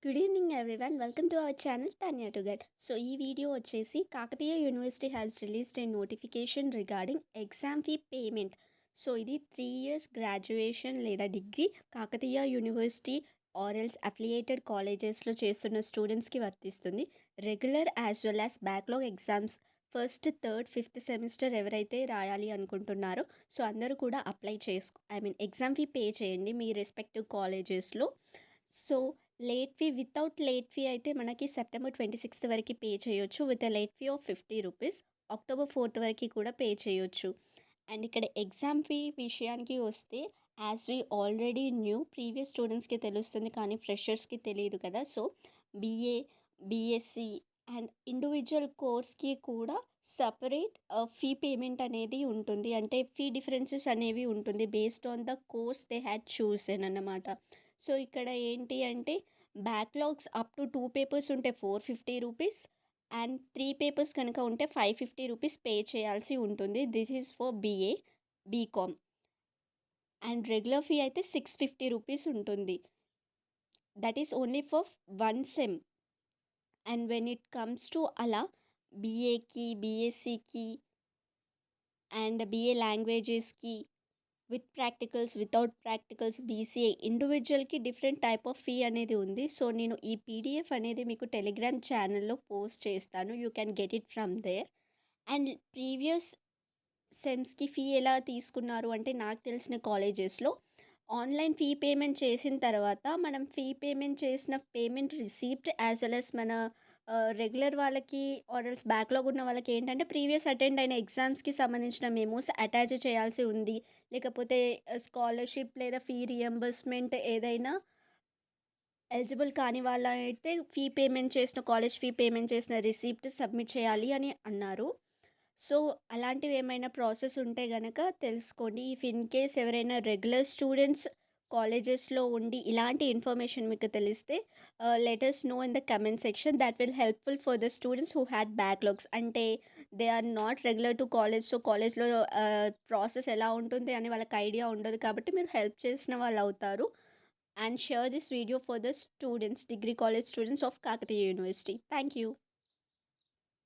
Good evening everyone. Welcome to our channel Tanya to get. So ఈ video వచ్చేసి Kakatiya university has released A notification regarding exam fee payment. So ఇది 3 years graduation లేదా degree Kakatiya university ఆర్ఎల్స్ affiliated కాలేజెస్లో చేస్తున్న స్టూడెంట్స్కి వర్తిస్తుంది. Regular as well as backlog exams first, third, fifth semester ఎవరైతే రాయాలి అనుకుంటున్నారో సో అందరూ కూడా అప్లై ఎగ్జామ్ ఫీ పే చేయండి మీ రెస్పెక్టివ్ కాలేజెస్లో. So late fee without late fee అయితే మనకి సెప్టెంబర్ 26th వరకు పే చేయొచ్చు with late fee of 50 rupees. October 4th వరకు కూడా పే చేయొచ్చు. అండ్ ఇక్కడ ఎగ్జామ్ ఫీ విషయానికి వస్తే as we already new previous స్టూడెంట్స్కి తెలుస్తుంది కానీ ఫ్రెషర్స్కి తెలియదు కదా. So BA, BSc and individual కోర్స్కి కూడా సపరేట్ ఫీ పేమెంట్ అనేది ఉంటుంది. అంటే ఫీ డిఫరెన్సెస్ అనేవి ఉంటుంది based on the course they had chosen అన్నమాట. సో ఇక్కడ ఏంటి అంటే బ్యాక్లాగ్స్ అప్ టు 2 పేపర్స్ ఉంటే 450 రూపీస్ అండ్ 3 పేపర్స్ కనుక ఉంటే 550 రూపీస్ పే చేయాల్సి ఉంటుంది. This is for BA, BCom. And regular fee అయితే 650 రూపీస్ ఉంటుంది. That is only for 1 sem. And when it comes to అలా బీఏకి, బీఎస్సీకి అండ్ బీఏ లాంగ్వేజెస్కి with practicals, without practicals, BCA ఇండివిజువల్కి డిఫరెంట్ టైప్ ఆఫ్ ఫీ అనేది ఉంది. సో నేను ఈ పీడిఎఫ్ అనేది మీకు టెలిగ్రామ్ ఛానల్లో పోస్ట్ చేస్తాను. You can get it from there. And previous సెమ్స్కి ఫీ ఎలా తీసుకున్నారు అంటే నాకు తెలిసిన కాలేజెస్లో ఆన్లైన్ ఫీ పేమెంట్ చేసిన తర్వాత మనం ఫీ పేమెంట్ చేసిన payment receipt as well as మన రెగ్యులర్ వాళ్ళకి ఆర్ఎల్స్ బ్యాక్లాగ్ ఉన్న వాళ్ళకి ఏంటంటే ప్రీవియస్ అటెండ్ అయిన ఎగ్జామ్స్కి సంబంధించిన మెమోస్ అటాచ్ చేయాల్సి ఉంది. లేకపోతే స్కాలర్షిప్ లేదా ఫీ రియంబర్స్మెంట్ ఏదైనా ఎలిజిబుల్ కాని వాళ్ళైతే ఫీ పేమెంట్ చేసిన కాలేజ్ ఫీ పేమెంట్ చేసిన రిసీప్ట్ సబ్మిట్ చేయాలి అని అన్నారు. సో అలాంటివి ఏమైనా ప్రాసెస్ ఉంటే గనక తెలుసుకోండి. ఇఫ్ ఇన్ కేస్ ఎవరైనా రెగ్యులర్ స్టూడెంట్స్ కాలేజెస్లో ఉండి ఇలాంటి ఇన్ఫర్మేషన్ మీకు తెలిస్తే let us know in the comment section. That will helpful for the students who had backlogs. అంటే they are not regular to college. So కాలేజ్లో ప్రాసెస్ ఎలా ఉంటుంది అని వాళ్ళకి ఐడియా ఉండదు కాబట్టి మీరు హెల్ప్ చేసిన వాళ్ళు అవుతారు. And share this video for the students, degree college students of Kakatiya university. Thank you.